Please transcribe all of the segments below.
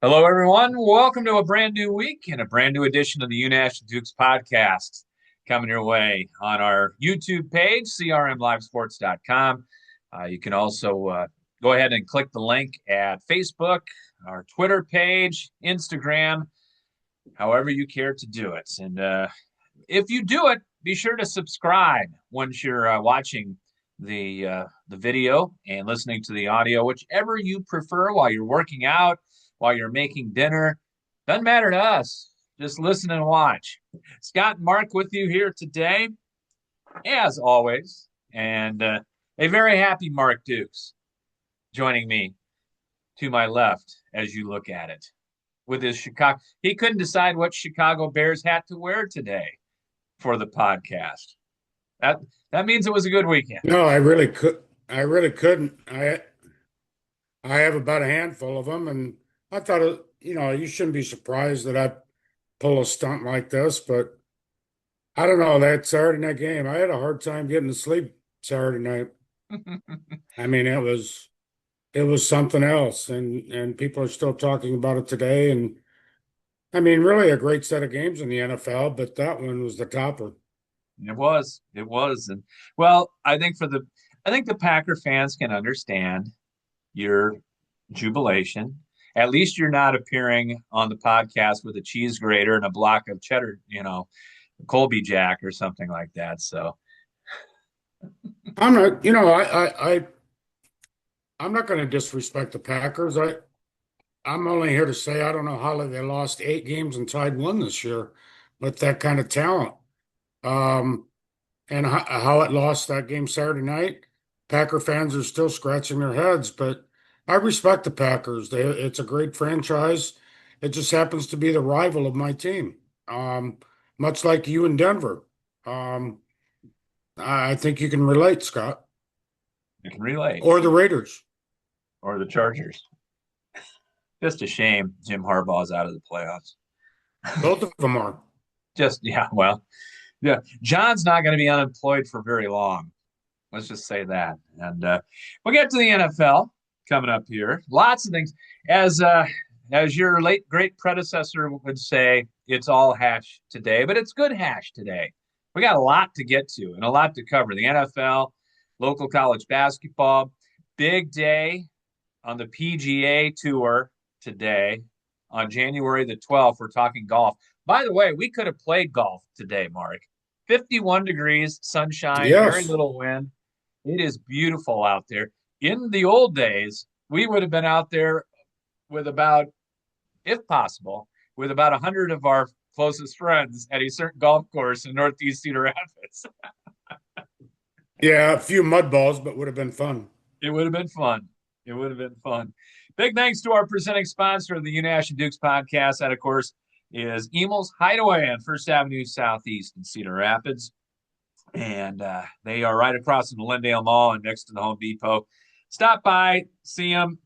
Hello, everyone. Welcome to a brand new week and a brand new edition of the Unash and Dukes podcast coming your way on our YouTube page, crmlivesports.com. You can also go ahead and click the link at Facebook, our Twitter page, Instagram, however you care to do it. And if you do it, be sure to subscribe once you're watching the video and listening to the audio, whichever you prefer while you're working out, while you're making dinner. Doesn't matter to us. Just listen and watch. Scott and Mark with you here today, as always, and a very happy Mark Dukes joining me to my left as you look at it with his Chicago. He couldn't decide what Chicago Bears hat to wear today for the podcast. That that means it was a good weekend. No, I really could. I really couldn't. I have about a handful of them, and I thought, you shouldn't be surprised that I pull a stunt like this. But I don't know that Saturday night game. I had a hard time getting to sleep Saturday night. I mean, it was something else, and people are still talking about it today. And I mean, really a great set of games in the NFL, but that one was the topper. It was, and well, I think the Packer fans can understand your jubilation. At least you're not appearing on the podcast with a cheese grater and a block of cheddar, Colby Jack or something like that. So I'm not, I'm not going to disrespect the Packers. I'm only here to say I don't know how they lost 8 games and tied one this year with that kind of talent. Um, and how it lost that game Saturday night. Packer fans are still scratching their heads, but I respect the Packers. It's a great franchise. It just happens to be the rival of my team, much like you in Denver. Um, I think you can relate, Scott, you can relate, or the Raiders. or the Chargers. Just a shame Jim Harbaugh's out of the playoffs. Both of them are. Just yeah, well, yeah, John's not going to be unemployed for very long. Let's just say that. And we'll get to the NFL coming up here. Lots of things. As your late great predecessor would say, it's all hash today, but it's good hash today. We got a lot to get to and a lot to cover. The NFL, local college basketball, big day on the PGA Tour today on January the 12th. We're talking golf. By the way, we could have played golf today, Mark. 51 degrees, sunshine, very Yes. little wind. It is beautiful out there. In the old days, we would have been out there with about, if possible, with about 100 of our closest friends at a certain golf course in Northeast Cedar Rapids. Yeah, a few mud balls, but would have been fun. It would have been fun. It would have been fun. Big thanks to our presenting sponsor of the Unash and Dukes podcast. That, of course, is Emel's Hideaway on First Avenue Southeast in Cedar Rapids. And they are right across from the Lindale Mall and next to the Home Depot. Stop by, see them.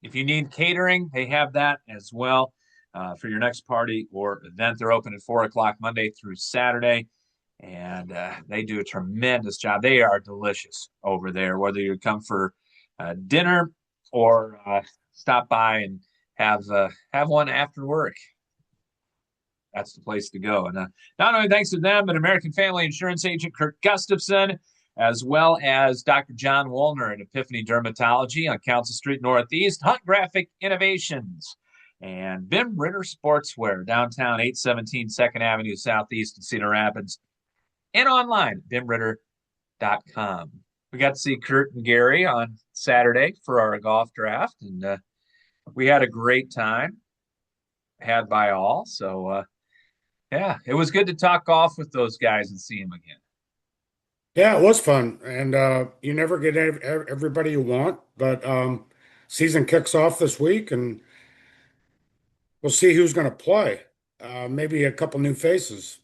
If you need catering, they have that as well for your next party or event. They're open at 4 o'clock Monday through Saturday, and they do a tremendous job. They are delicious over there, whether you come for dinner or stop by and have one after work. That's the place to go. And not only thanks to them, but American Family Insurance agent Kurt Gustafson, as well as Dr. John Woolner at Epiphany Dermatology on Council Street Northeast, Hunt Graphic Innovations, and Bim Ritter Sportswear, downtown 817 2nd Avenue Southeast in Cedar Rapids, and online at bimritter.com. We got to see Kurt and Gary on Saturday for our golf draft, and we had a great time, had by all. So, yeah, it was good to talk golf with those guys and see them again. Yeah, it was fun, and you never get everybody you want, but season kicks off this week, and we'll see who's going to play. Maybe a couple new faces.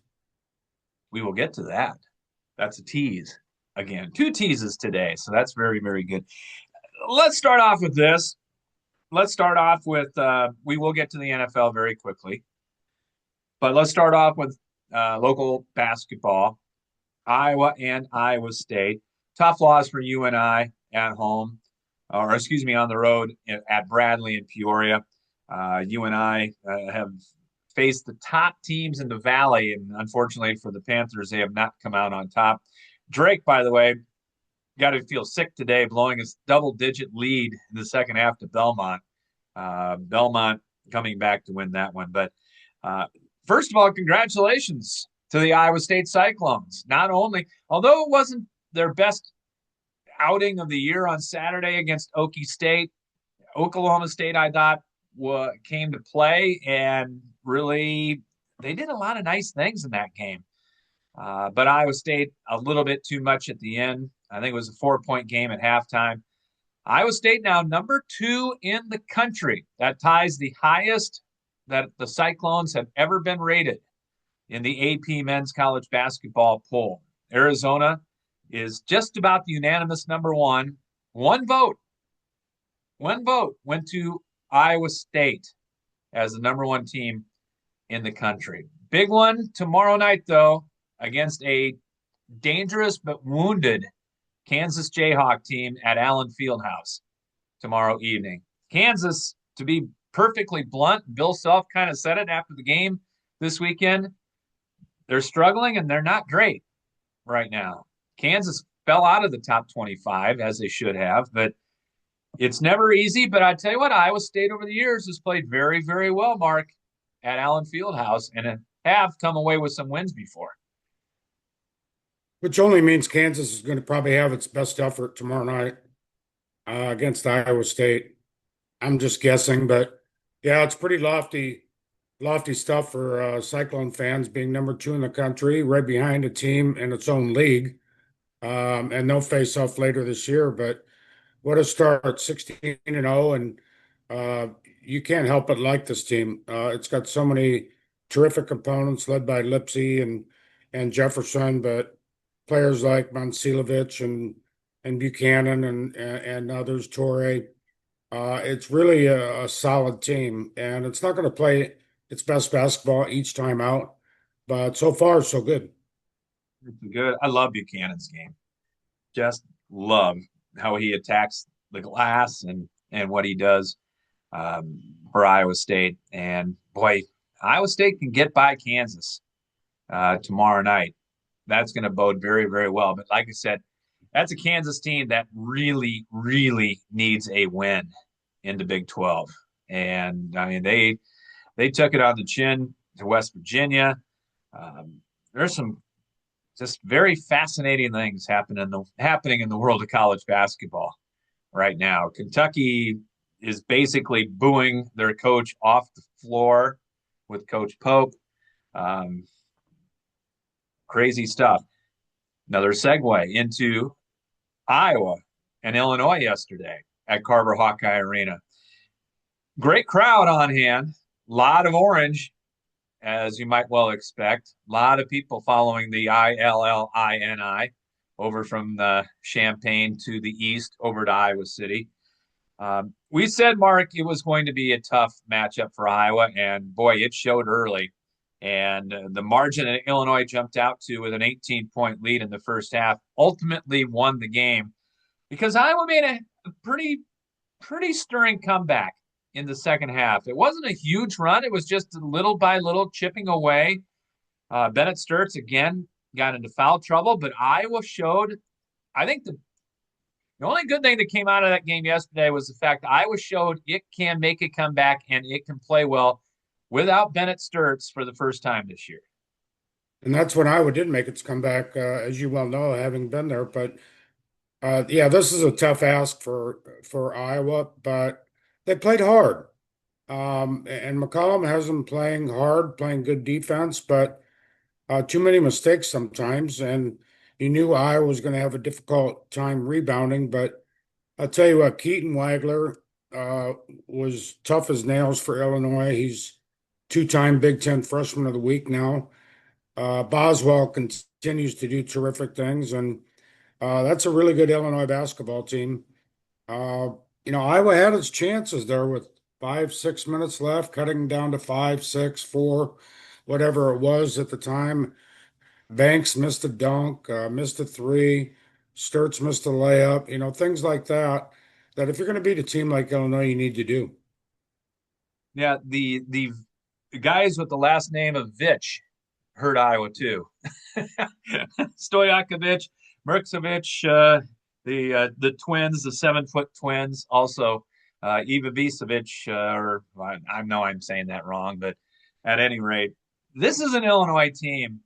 We will get to that. That's a tease. Again, two teases today. So that's very, very good. Let's start off with this. Let's start off with, we will get to the NFL very quickly, but let's start off with local basketball. Iowa and Iowa State. Tough loss for UNI at home, or excuse me, on the road at Bradley and Peoria. You and I have faced the top teams in the Valley, and unfortunately for the Panthers, they have not come out on top. Drake, by the way, got to feel sick today, blowing his double-digit lead in the second half to Belmont. Belmont coming back to win that one. But uh, first of all, congratulations to the Iowa State Cyclones. Not only, although it wasn't their best outing of the year on Saturday against Okie State, Oklahoma State, I thought, came to play and really they did a lot of nice things in that game. But Iowa State a little bit too much at the end. I think it was a 4-point game at halftime. Iowa State now number 2 in the country. That ties the highest that the Cyclones have ever been rated in the AP men's college basketball poll. Arizona is just about the unanimous number 1. One vote went to Iowa State as the number 1 team in the country. Big one tomorrow night, though, against a dangerous but wounded Kansas Jayhawk team at Allen Fieldhouse tomorrow evening. Kansas, to be perfectly blunt, Bill Self kind of said it after the game this weekend. They're struggling and they're not great right now. Kansas fell out of the top 25 as they should have, but it's never easy. But I tell you what, Iowa State over the years has played very, very well, Mark, at Allen Fieldhouse and have come away with some wins before. Which only means Kansas is going to probably have its best effort tomorrow night against Iowa State. I'm just guessing, but yeah, it's pretty lofty stuff for Cyclone fans being number 2 in the country, right behind a team in its own league. And they'll face off later this year. But what a start, 16-0, and you can't help but like this team. It's got so many terrific components led by Lipsy and Jefferson, but players like Monsilovich and Buchanan and others, Torre. It's really a solid team, and it's not going to play its best basketball each time out, but so far so good. Good. I love Buchanan's game. Just love how he attacks the glass and what he does for Iowa State. And boy, Iowa State can get by Kansas tomorrow night. That's going to bode very, very well. But like I said, that's a Kansas team that really, really needs a win in the Big 12. And I mean, they took it on the chin to West Virginia. There's some just very fascinating things happening in the world of college basketball right now. Kentucky is basically booing their coach off the floor with Coach Pope. Um, Crazy stuff. Another segue into Iowa and Illinois yesterday at Carver Hawkeye Arena. Great crowd on hand, a lot of orange, as you might well expect. A lot of people following the ILLINI over from the Champaign to the east over to Iowa City. We said, Mark, it was going to be a tough matchup for Iowa, and boy, it showed early. And the margin that Illinois jumped out to with an 18-point lead in the first half ultimately won the game because Iowa made a pretty stirring comeback in the second half. It wasn't a huge run. It was just little by little chipping away. Bennett Sturts again got into foul trouble, but Iowa showed, I think the only good thing that came out of that game yesterday was the fact that Iowa showed it can make a comeback and it can play well without Bennett Sturts for the first time this year. And that's when Iowa did make its comeback, as you well know, having been there. But yeah, this is a tough ask for Iowa, but they played hard. And McCollum has them playing hard, playing good defense, but too many mistakes sometimes. And you knew Iowa was going to have a difficult time rebounding. But I'll tell you what, Keaton Wagler uh, was tough as nails for Illinois. He's two-time Big Ten Freshman of the Week now. Boswell continues to do terrific things, and that's a really good Illinois basketball team. Uh, Iowa had its chances there with 5, 6 minutes left, cutting down to 5, 6, 4, whatever it was at the time. Banks missed a dunk, missed a three. Sturts missed a layup. Things like that. That if you're going to beat a team like Illinois, you need to do. Yeah, the guys with the last name of Vitch hurt Iowa too. Stojakovic, Merksovich, the twins, the 7-foot twins, also Ivavicevic, or I know I'm saying that wrong, but at any rate, this is an Illinois team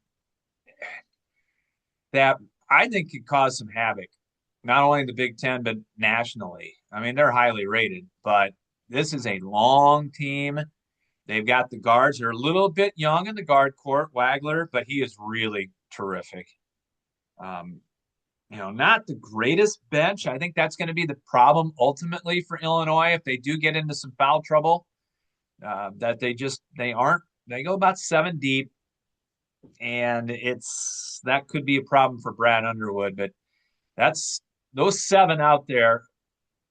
that I think could cause some havoc, not only in the Big Ten but nationally. I mean, they're highly rated, but this is a long team. They've got the guards. They're a little bit young in the guard court, Wagler, but he is really terrific. Um, not the greatest bench. I think that's going to be the problem ultimately for Illinois if they do get into some foul trouble. That they aren't. They go about 7 deep, and it's that could be a problem for Brad Underwood. But that's those seven out there.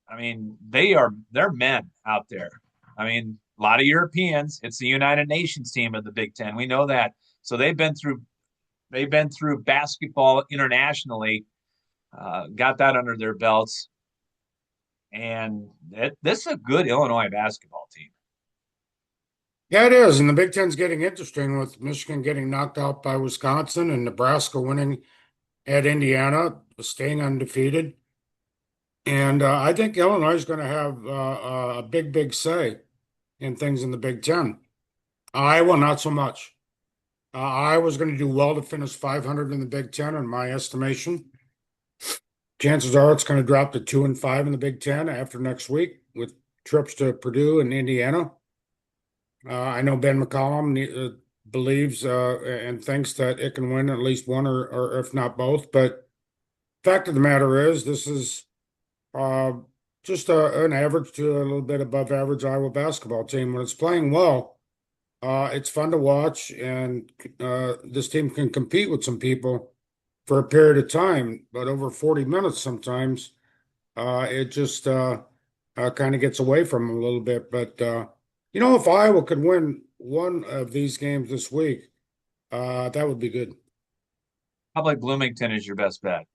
I mean, they're men out there. I mean, a lot of Europeans. It's the United Nations team of the Big Ten. We know that. So they've been through basketball internationally, got that under their belts, and this is a good Illinois basketball team. Yeah, it is. And the Big Ten's getting interesting with Michigan getting knocked out by Wisconsin and Nebraska winning at Indiana, staying undefeated. And I think Illinois is going to have a big, big say in things in the Big Ten. Iowa, not so much. Iowa's going to do well to finish 500 in the Big Ten, in my estimation. Chances are it's going to drop to 2-5 in the Big Ten after next week with trips to Purdue and Indiana. I know Ben McCollum believes and thinks that it can win at least one or if not both. But fact of the matter is, this is uh, just an average to a little bit above average Iowa basketball team. When it's playing well, it's fun to watch, and this team can compete with some people for a period of time, but over 40 minutes sometimes, it just kind of gets away from them a little bit. But if Iowa could win one of these games this week, that would be good. Probably Bloomington is your best bet.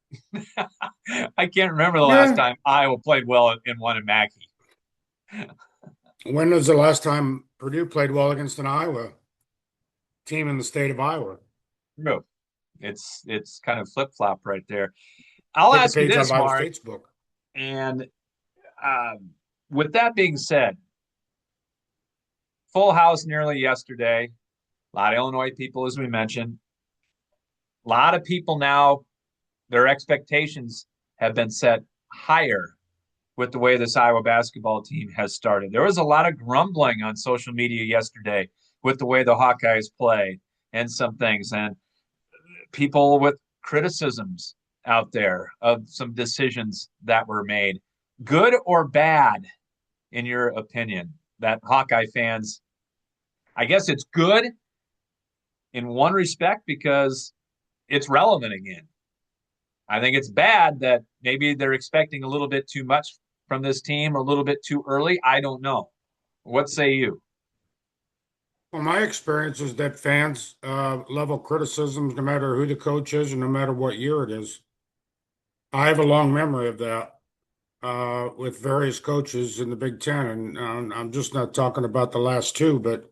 I can't remember the last Yeah. time Iowa played well in one in Mackey. When was the last time Purdue played well against an Iowa team in the state of Iowa? No, it's kind of flip flop right there. I'll Take a ask you page out of this, Iowa Mark, State's book. and with that being said, full house nearly yesterday. A lot of Illinois people, as we mentioned. A lot of people now, their expectations have been set higher with the way this Iowa basketball team has started. There was a lot of grumbling on social media yesterday with the way the Hawkeyes play and some things, and people with criticisms out there of some decisions that were made. Good or bad, in your opinion, that Hawkeye fans, I guess it's good in one respect because it's relevant again. I think it's bad that maybe they're expecting a little bit too much from this team a little bit too early. I don't know. What say you? Well, my experience is that fans level criticisms no matter who the coach is and no matter what year it is. I have a long memory of that with various coaches in the Big Ten, and I'm just not talking about the last two, but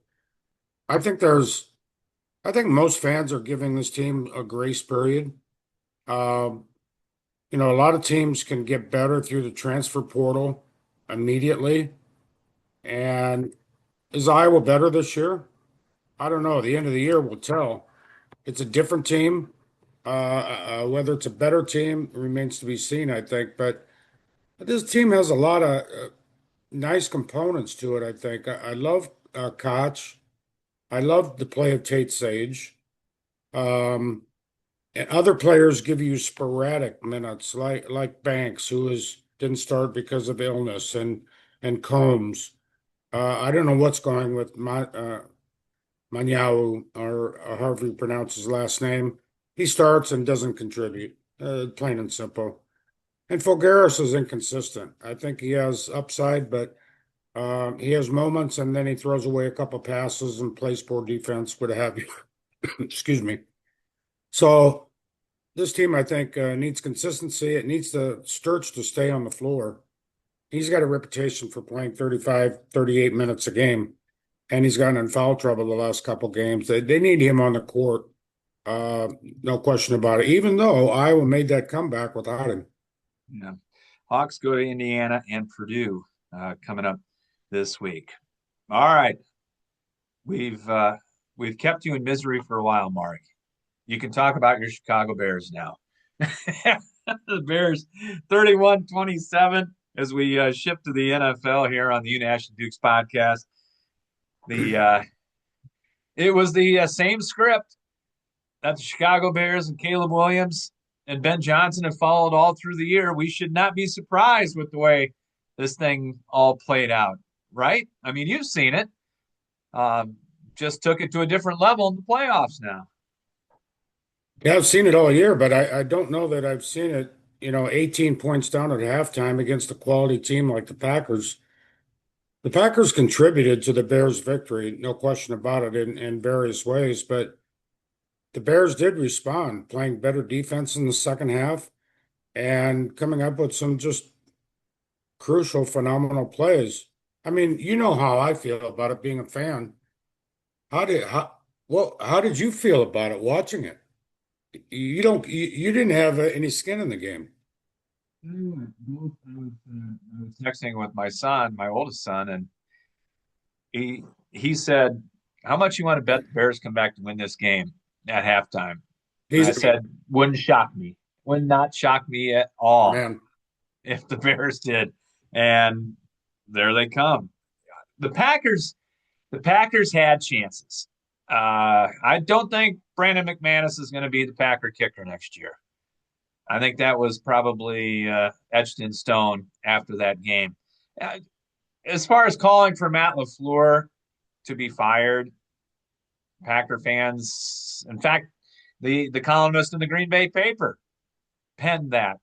I think I think most fans are giving this team a grace period. Um, a lot of teams can get better through the transfer portal immediately. And is Iowa better this year? I don't know. The end of the year will tell. It's a different team. Whether it's a better team remains to be seen, I think. But this team has a lot of nice components to it, I think. I love Koch. I love the play of Tate Sage. Um, and other players give you sporadic minutes, like Banks, didn't start because of illness, and Combs. I don't know what's going with Manyawu, or however you pronounce his last name. He starts and doesn't contribute, plain and simple. And Fulgaris is inconsistent. I think he has upside, but he has moments and then he throws away a couple passes and plays poor defense, what have you. Excuse me. So this team, I think, needs consistency. It needs the Sturch to stay on the floor. He's got a reputation for playing 35, 38 minutes a game. and he's gotten in foul trouble the last couple games. They need him on the court. Uh, no question about it. Even though Iowa made that comeback without him. Yeah. Hawks go to Indiana and Purdue coming up this week. All right, we've uh, we've kept you in misery for a while, Mark. You can talk about your Chicago Bears now. The Bears 31-27 as we shift to the NFL here on the Unash and Dukes podcast. The It was the same script that the Chicago Bears and Caleb Williams and Ben Johnson have followed all through the year. We should not be surprised with the way this thing all played out, right? I mean, you've seen it. Um, just took it to a different level in the playoffs now. Yeah, I've seen it all year, but I don't know that I've seen it, 18 points down at halftime against a quality team like the Packers. The Packers contributed to the Bears' victory, no question about it, in various ways, but the Bears did respond, playing better defense in the second half and coming up with some just crucial, phenomenal plays. I mean, you know how I feel about it being a fan. How did how how did you feel about it watching it? You didn't have any skin in the game. I was texting with my son, my oldest son, and he said, "How much you want to bet the Bears come back to win this game at halftime?" And I He's said, "Wouldn't shock me. Would not shock me at all man. if the Bears did." And there they come. The Packers, the Packers had chances. I don't think Brandon McManus is going to be the Packer kicker next year. I think that was probably etched in stone after that game. Uh, as far as calling for Matt LaFleur to be fired, Packer fans, in fact, the columnist in the Green Bay paper penned that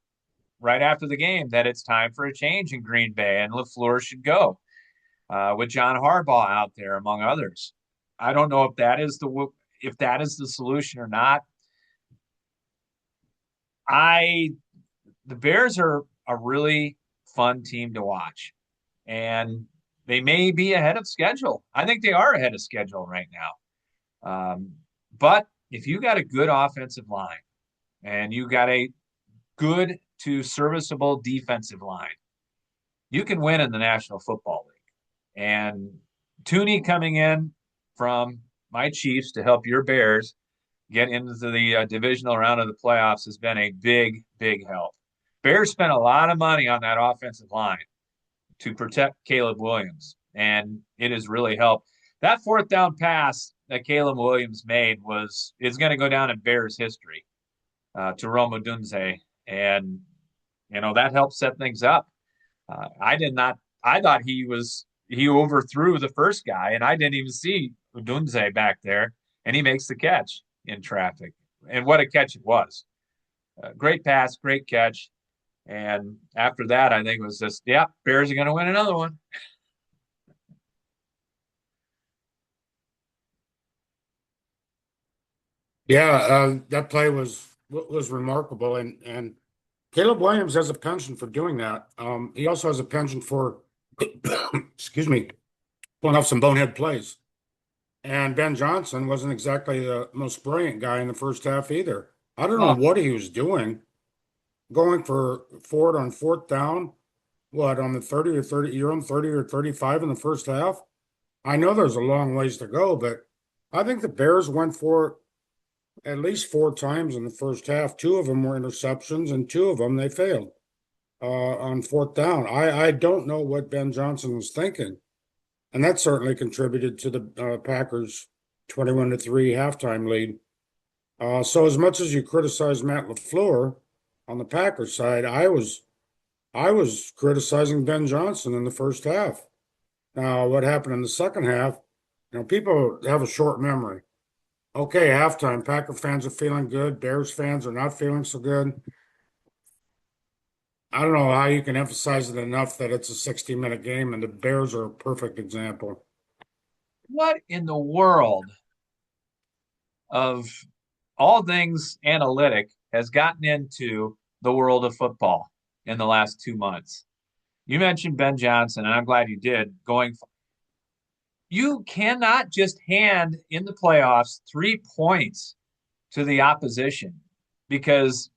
right after the game that it's time for a change in Green Bay and LaFleur should go with John Harbaugh out there among others. I don't know if that is the solution or not. I The Bears are a really fun team to watch, and they may be ahead of schedule. I think they are ahead of schedule right now. But if you got a good offensive line and you got a good to serviceable defensive line, you can win in the National Football League. And Tooney coming in from my Chiefs to help your Bears get into the divisional round of the playoffs has been a big, big help. Bears spent a lot of money on that offensive line to protect Caleb Williams, and it has really helped. That fourth down pass that Caleb Williams made is going to go down in Bears history to Rome Odunze, and that helped set things up. I did not. I thought he overthrew the first guy, and I didn't even see Odunze back there, and he makes the catch in traffic, and what a catch it was! Great pass, great catch. And after that, I think it was just, yeah, Bears are going to win another one. Yeah, that play was remarkable, and Caleb Williams has a penchant for doing that. He also has a penchant for, excuse me, pulling off some bonehead plays. And Ben Johnson wasn't exactly the most brilliant guy in the first half either. I don't know Oh, what he was doing, going for it on fourth down. What, on the 30 or 30, you're on 30 or 35 in the first half? I know there's a long ways to go, but I think the Bears went for it at least four times in the first half. Two of them were interceptions, and two of them they failed on fourth down. I don't know what Ben Johnson was thinking, and that certainly contributed to the Packers' 21-3 halftime lead. So as much as you criticize Matt LaFleur on the Packers side, I was criticizing Ben Johnson in the first half. Now, what happened in the second half? People have a short memory. Okay, halftime, Packer fans are feeling good. Bears fans are not feeling so good. I don't know how you can emphasize it enough that it's a 60-minute game, and the Bears are a perfect example. what in the world of all things analytic has gotten into the world of football in the last 2 months? You mentioned Ben Johnson, and I'm glad you did. You cannot just hand in the playoffs 3 points to the opposition because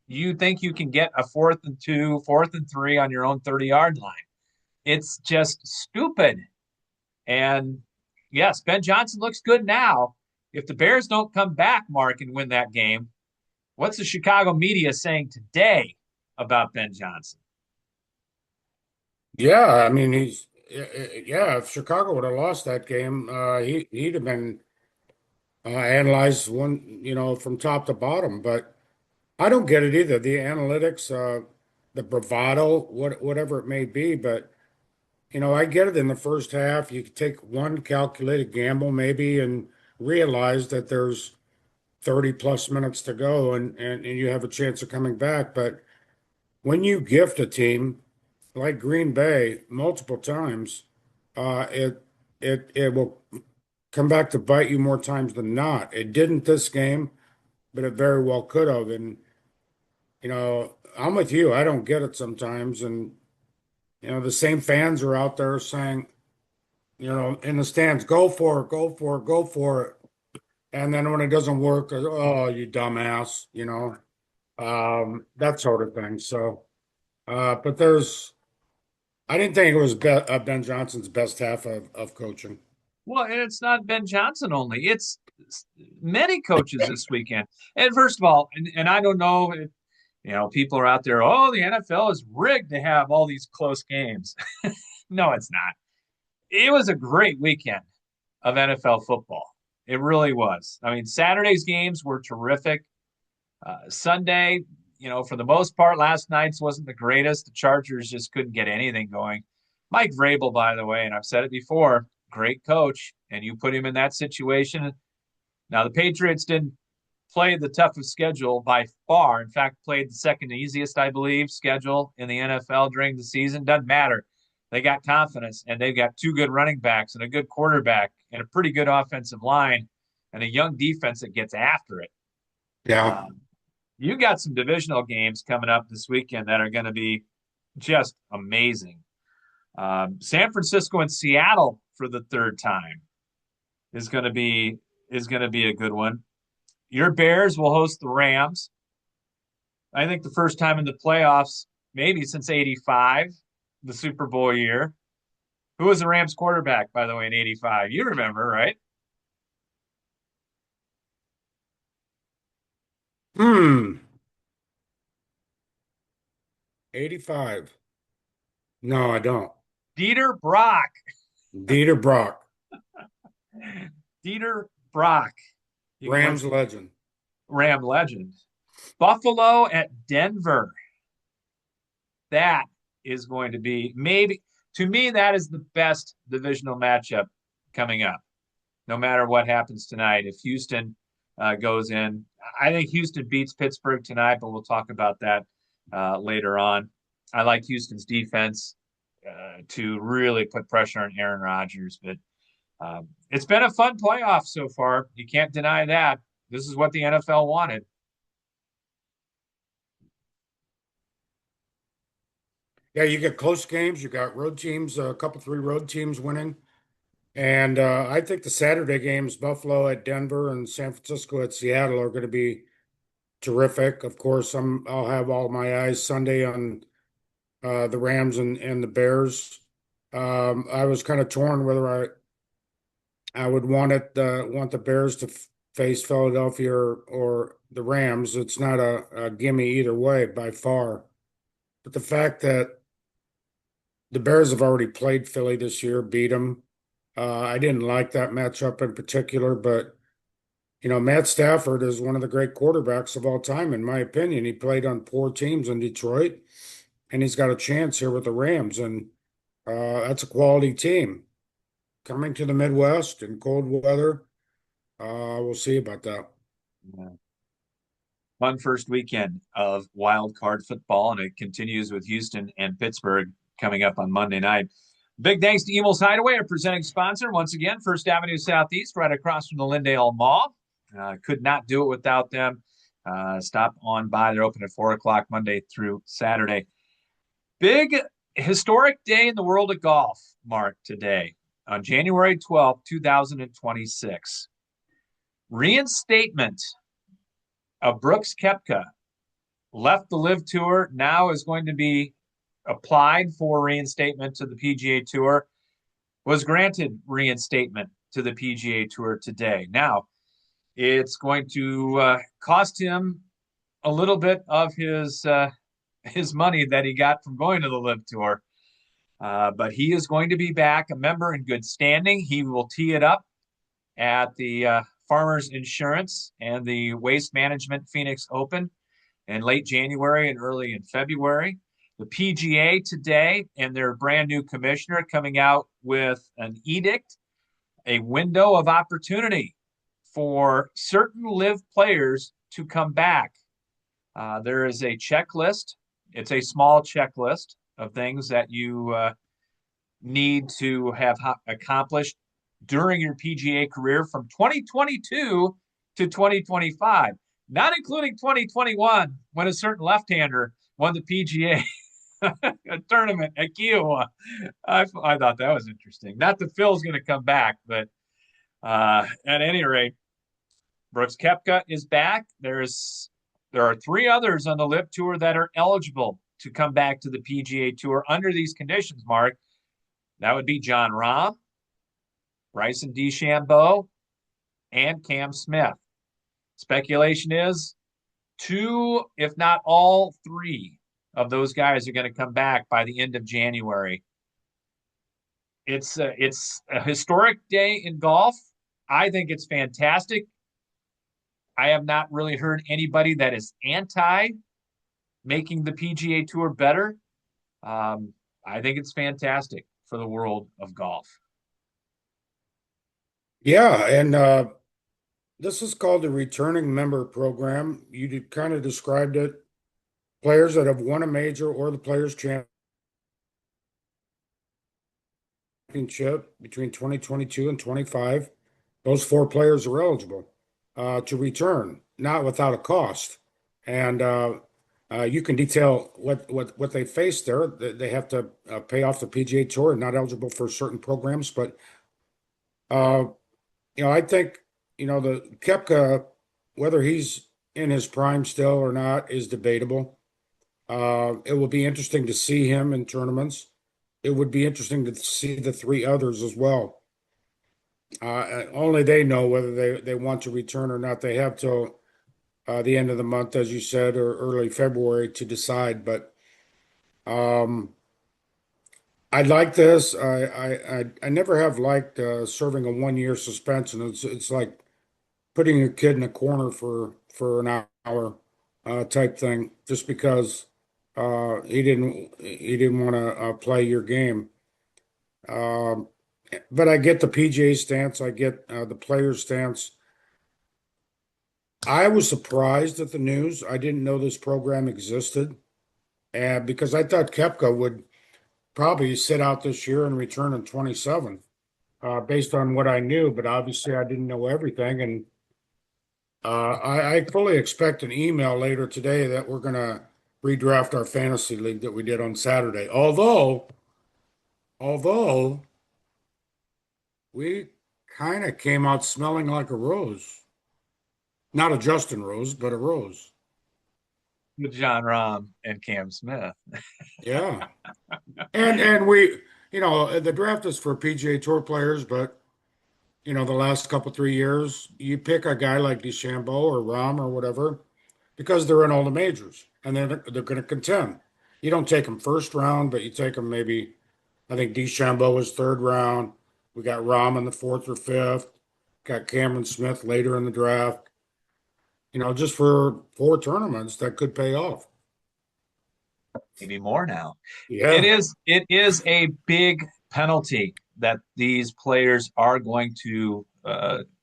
you think you can get a 4th and 2, 4th and 3 on your own 30-yard line. It's just stupid. And yes, Ben Johnson looks good now. If the Bears don't come back, Mark, and win that game, what's the Chicago media saying today about Ben Johnson? Yeah, I mean yeah. If Chicago would have lost that game, he'd have been analyzed from top to bottom. But I don't get it either. The analytics, the bravado, whatever it may be. But I get it in the first half. You could take one calculated gamble maybe and realize that there's 30 plus minutes to go and you have a chance of coming back. But when you gift a team like Green Bay multiple times, it will come back to bite you more times than not. It didn't this game, but it very well could have. And I'm with you. I don't get it sometimes. And the same fans are out there saying, in the stands, go for it, go for it, go for it. And then when it doesn't work, oh, you dumbass, that sort of thing. So, but I didn't think it was Ben Johnson's best half of coaching. Well, and it's not Ben Johnson only. It's many coaches this weekend. And first of all, and I don't know if, people are out there, oh, the NFL is rigged to have all these close games. No, it's not. It was a great weekend of NFL football. It really was. I mean, Saturday's games were terrific. Sunday, for the most part, last night's wasn't the greatest. The Chargers just couldn't get anything going. Mike Vrabel, by the way, and I've said it before, great coach, and you put him in that situation. Now, the Patriots didn't play the toughest schedule by far. In fact, played the second easiest, I believe, schedule in the NFL during the season. Doesn't matter. They got confidence, and they've got two good running backs and a good quarterback and a pretty good offensive line and a young defense that gets after it. Yeah. You got some divisional games coming up this weekend that are going to be just amazing. San Francisco and Seattle for the third time is going to be a good one. Your Bears will host the Rams. I think the first time in the playoffs, maybe since '85, the Super Bowl year. Who was the Rams quarterback, by the way, in '85? You remember, right? Hmm. 85. No, I don't. Dieter Brock. Dieter Brock, Dieter Brock. You can Rams win legend. Ram legend. Buffalo at Denver. That is going to be maybe, to me, that is the best divisional matchup coming up, no matter what happens tonight. If Houston goes in, I think Houston beats Pittsburgh tonight, but we'll talk about that later on. I like Houston's defense to really put pressure on Aaron Rodgers, but it's been a fun playoff so far. You can't deny that. This is what the NFL wanted. Yeah, you get close games. You got road teams, a couple, three road teams winning. And I think the Saturday games, Buffalo at Denver and San Francisco at Seattle, are going to be terrific. Of course, I'll have all my eyes Sunday on the Rams and the Bears. I was kind of torn whether I would want the Bears to face Philadelphia or the Rams. It's not a gimme either way by far. But the fact that the Bears have already played Philly this year, beat them. I didn't like that matchup in particular, but Matt Stafford is one of the great quarterbacks of all time, in my opinion. He played on poor teams in Detroit, and he's got a chance here with the Rams, and that's a quality team coming to the Midwest in cold weather. We'll see about that. Yeah. Fun first weekend of wild card football, and it continues with Houston and Pittsburgh coming up on Monday night. Big thanks to Emil's Hideaway, our presenting sponsor. Once again, First Avenue Southeast, right across from the Lindale Mall. Could not do it without them. Stop on by. They're open at 4 o'clock Monday through Saturday. Big historic day in the world of golf, Mark, today. on January 12th, 2026. Reinstatement of Brooks Koepka, left the LIV Tour, now is going to be applied for reinstatement to the PGA Tour, was granted reinstatement to the PGA Tour today. Now, it's going to cost him a little bit of his money that he got from going to the LIV Tour. But he is going to be back, a member in good standing. He will tee it up at the Farmers Insurance and the Waste Management Phoenix Open in late January and early in February. The PGA today and their brand new commissioner coming out with an edict, a window of opportunity for certain LIV players to come back. There is a checklist. It's a small checklist of things that you need to have accomplished during your PGA career from 2022 to 2025, not including 2021 when a certain left-hander won the PGA tournament at Kiowa. I thought that was interesting. Not that Phil's going to come back, but at any rate, Brooks Koepka is back. There are three others on the LIV Tour that are eligible to come back to the PGA Tour under these conditions, Mark. That would be Jon Rahm, Bryson DeChambeau, and Cam Smith. Speculation is two, if not all three, of those guys are going to come back by the end of January. It's a historic day in golf. I think it's fantastic. I have not really heard anybody that is anti making the PGA Tour better. I think it's fantastic for the world of golf. Yeah, and this is called the returning member program. You kind of described it. Players that have won a major or the Players Championship between 2022 and 25, those four players are eligible to return, not without a cost. And you can detail what they face there. They have to pay off the PGA Tour, not eligible for certain programs. But uh, I think the Koepka, whether he's in his prime still or not, is debatable. It will be interesting to see him in tournaments. It would be interesting to see the three others as well. Only they know whether they want to return or not. They have till the end of the month, as you said, or early February to decide. But um, I like this. I never have liked serving a 1 year suspension. It's like putting your kid in a corner for an hour type thing, just because he didn't want to play your game. Um, but I get the PGA stance. I get the players' stance. I was surprised at the news. I didn't know this program existed, and because I thought Koepka would probably sit out this year and return in 27, based on what I knew. But obviously, I didn't know everything, and I fully expect an email later today that we're going to redraft our fantasy league that we did on Saturday. Although we kind of came out smelling like a rose. Not a Justin Rose, but a rose. With Jon Rahm and Cam Smith. Yeah. And we, the draft is for PGA Tour players, but the last couple 3 years, you pick a guy like DeChambeau or Rahm or whatever because they're in all the majors and they're going to contend. You don't take them first round, but you take them maybe. I think DeChambeau was third round. We got Rahm in the fourth or fifth. Got Cameron Smith later in the draft. Just for four tournaments that could pay off. Maybe more now. Yeah. It is a big penalty that these players are going to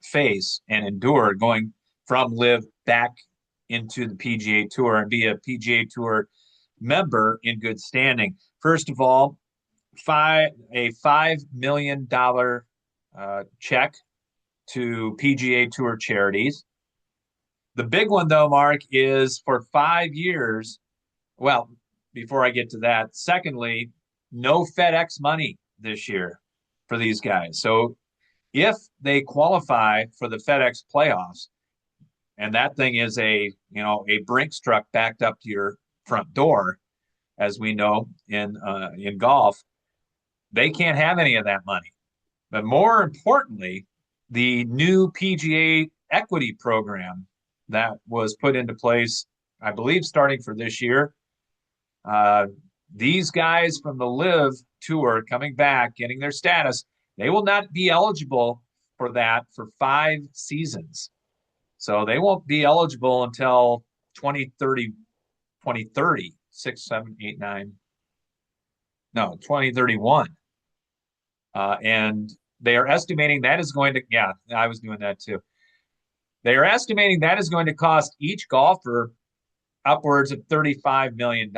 face and endure going from LIV back into the PGA Tour and be a PGA Tour member in good standing. First of all, a $5 million check to PGA Tour charities. The big one, though, Mark, is for 5 years. Well, before I get to that, secondly, no FedEx money this year for these guys. So if they qualify for the FedEx playoffs, and that thing is a Brinks truck backed up to your front door, as we know in golf, they can't have any of that money. But more importantly, the new PGA equity program that was put into place, I believe, starting for this year. Uh, these guys from the Live Tour coming back, getting their status, they will not be eligible for that for 5 seasons. So they won't be eligible until 2030, 2030, 6, 7, 8, 9, no, 2031. And they are estimating that is going to, yeah, I was doing that too. They are estimating that is going to cost each golfer upwards of $35 million.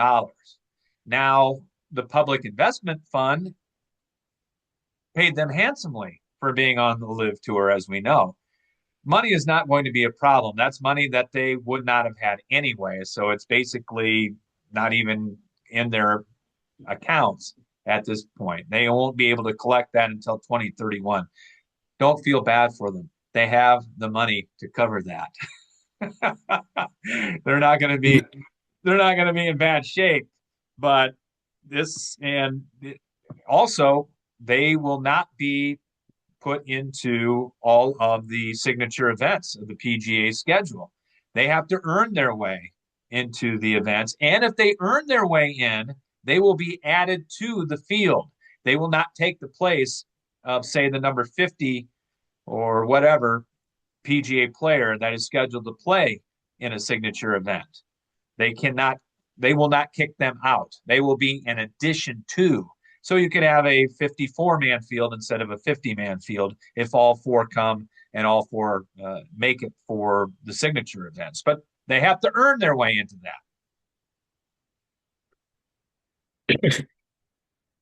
Now, the Public Investment Fund paid them handsomely for being on the Live Tour, as we know. Money is not going to be a problem. That's money that they would not have had anyway. So it's basically not even in their accounts at this point. They won't be able to collect that until 2031. Don't feel bad for them. They have the money to cover that. they're not going to be they're not going to be in bad shape, but this and also they will not be put into all of the signature events of the PGA schedule. They have to earn their way into the events. And if they earn their way in, they will be added to the field. They will not take the place of, say, the number 50 or whatever PGA player that is scheduled to play in a signature event. They will not kick them out. They will be an addition to. So you could have a 54-man field instead of a 50-man field if all four come and all four make it for the signature events. But they have to earn their way into that.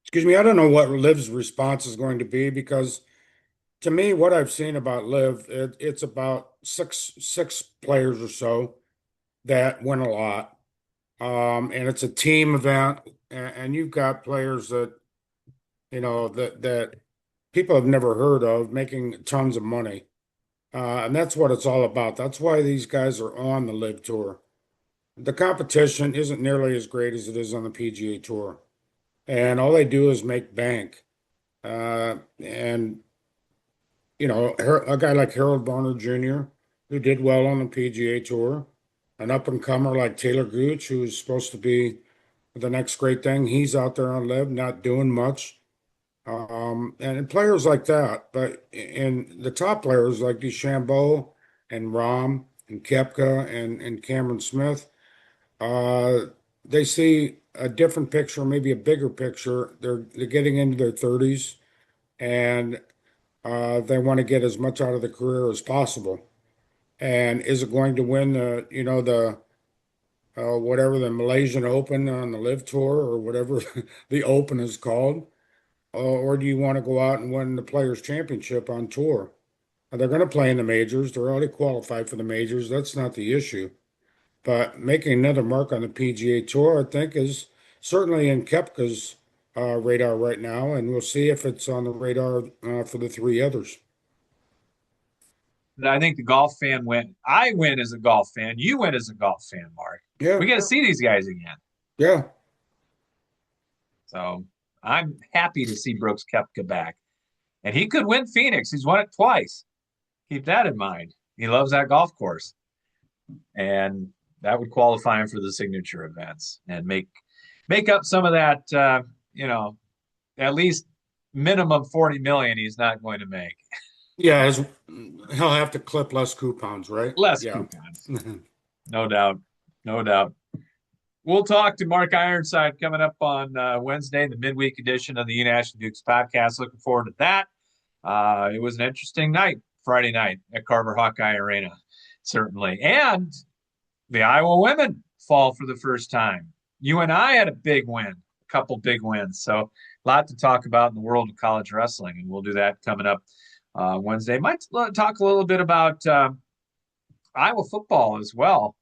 Excuse me, I don't know what Liv's response is going to be because to me, what I've seen about Liv, it's about six players or so that win a lot. And it's a team event, and you've got players that that people have never heard of making tons of money. And that's what it's all about. That's why these guys are on the Live Tour. The competition isn't nearly as great as it is on the PGA Tour. And all they do is make bank. And a guy like Harold Varner Jr., who did well on the PGA Tour, an up and comer like Taylor Gooch, who's supposed to be the next great thing, he's out there on Live, not doing much. And players like that, but in the top players like DeChambeau and Rahm and Koepka and Cameron Smith, uh, they see a different picture, maybe a bigger picture. They're getting into their 30s and they want to get as much out of the career as possible. And is it going to win the whatever the Malaysian Open on the Live Tour or whatever the Open is called? Or do you want to go out and win the Players' Championship on tour? They're going to play in the majors. They're already qualified for the majors. That's not the issue. But making another mark on the PGA Tour, I think, is certainly in Koepka's radar right now, and we'll see if it's on the radar for the three others. I think the golf fan win. I win as a golf fan. You win as a golf fan, Mark. Yeah, We got to see these guys again. yeah. So I'm happy to see Brooks Koepka back. And he could win Phoenix. He's won it twice. Keep that in mind. He loves that golf course. And that would qualify him for the signature events and make up some of that at least minimum 40 million he's not going to make. Yeah, he'll have to clip less coupons, right? Less Yeah. coupons. No doubt. No doubt. We'll talk to Mark Ironside coming up on Wednesday, the midweek edition of the Unash Dukes podcast. Looking forward to that. It was an interesting night, Friday night at Carver Hawkeye Arena, certainly. And the Iowa women fall for the first time. UNI had a big win, a couple big wins. So a lot to talk about in the world of college wrestling, and we'll do that coming up Wednesday. Might talk a little bit about Iowa football as well.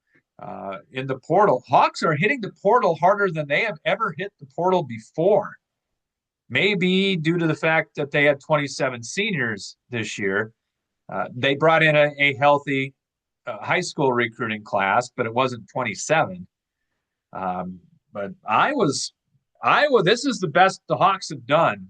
In the portal, Hawks are hitting the portal harder than they have ever hit the portal before. maybe due to the fact that they had 27 seniors this year, they brought in a healthy high school recruiting class, but it wasn't 27. But Iowa, this is the best the Hawks have done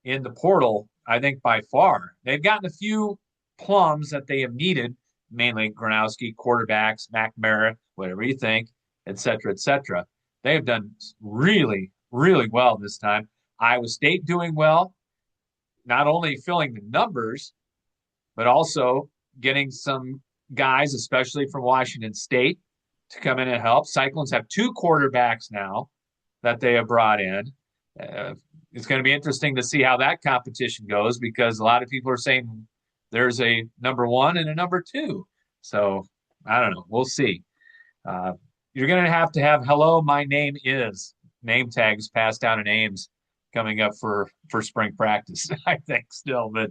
in the portal, I think, by far. They've gotten a few plums that they have needed, mainly Gronowski, quarterbacks, McNamara, whatever you think, et cetera, et cetera. They have done really, really well this time. Iowa State doing well, not only filling the numbers, but also getting some guys, especially from Washington State, to come in and help. Cyclones have two quarterbacks now that they have brought in. Uh, it's going to be interesting to see how that competition goes because a lot of people are saying there's a number one and a number two. So I don't know. We'll see. You're going to have hello, my name is name tags passed down in Ames coming up for spring practice, I think still, but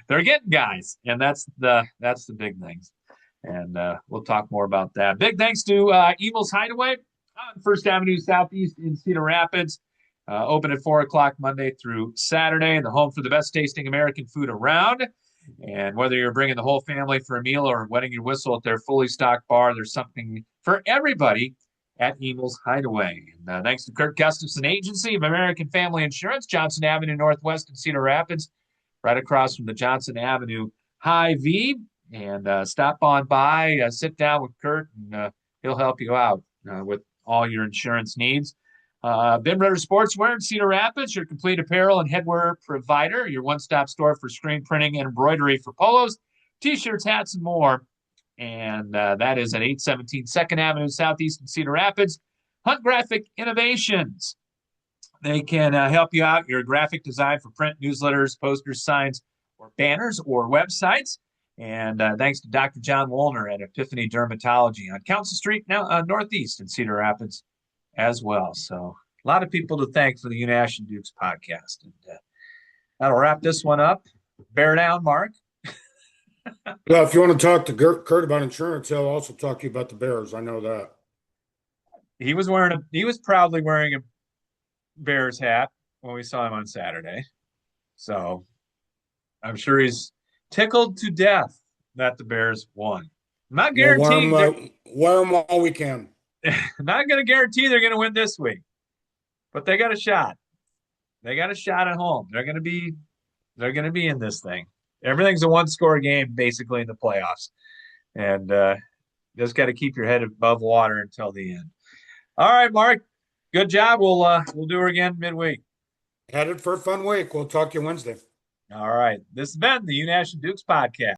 they're getting guys, and that's the big things. And we'll talk more about that. Big thanks to Evil's Hideaway on First Avenue Southeast in Cedar Rapids. Open at 4 o'clock Monday through Saturday, and the home for the best tasting American food around. And whether you're bringing the whole family for a meal or wetting your whistle at their fully stocked bar, there's something for everybody at Evil's Hideaway. And thanks to Kirk Gustafson Agency of American Family Insurance, Johnson Avenue Northwest in Cedar Rapids, right across from the Johnson Avenue Hy-Vee. And stop on by, sit down with Kurt, and he'll help you out with all your insurance needs. Bim Ritter Sportswear in Cedar Rapids, your complete apparel and headwear provider, your one-stop store for screen printing and embroidery for polos, t-shirts, hats, and more. And that is at 817 2nd Avenue Southeast in Cedar Rapids. Hunt Graphic Innovations. They can help you out your graphic design for print, newsletters, posters, signs, or banners, or websites. And thanks to Dr. John Woolner at Epiphany Dermatology on Council Street, now Northeast in Cedar Rapids as well. So a lot of people to thank for the Unash and Dukes podcast. And that'll wrap this one up. Bear down, Mark. Well, if you want to talk to Kurt about insurance, he'll also talk to you about the Bears. I know that. He was proudly wearing a Bears hat when we saw him on Saturday. So I'm sure he's tickled to death that the Bears won. I'm not guaranteeing wear them all we can. Not going to guarantee they're going to win this week, but they got a shot. They got a shot at home. They're going to be in this thing. Everything's a one-score game basically in the playoffs, and just got to keep your head above water until the end. All right, Mark. Good job. We'll do her again midweek. Headed for a fun week. We'll talk to you Wednesday. All right. This has been the Unash and Dukes podcast.